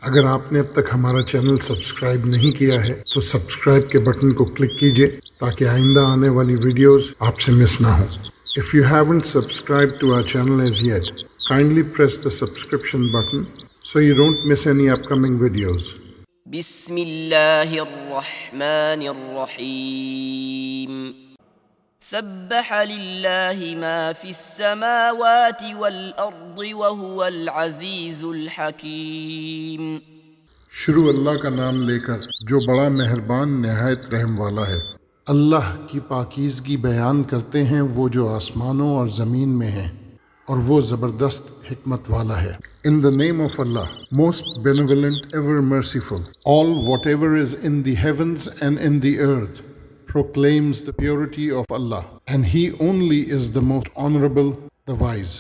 اگر آپ نے اب تک ہمارا چینل سبسکرائب نہیں کیا ہے تو سبسکرائب کے بٹن کو کلک کیجئے تاکہ آئندہ آنے والی ویڈیوز آپ سے مس نہ ہوں۔ If you haven't subscribed to our channel as yet, kindly press the subscription button so you don't miss any upcoming videos. بسم اللہ الرحمن الرحیم سبح للہ ما فی السماوات والارض وهو العزیز الحکیم۔ شروع اللہ کا نام لے کر جو بڑا مہربان نہایت رحم والا ہے۔ اللہ کی پاکیزگی بیان کرتے ہیں وہ جو آسمانوں اور زمین میں ہیں، اور وہ زبردست حکمت والا ہے۔ In the name of Allah, most benevolent, ever merciful. All whatever is in the heavens and in the earth proclaims the purity of Allah, and He only is the most honorable, the wise.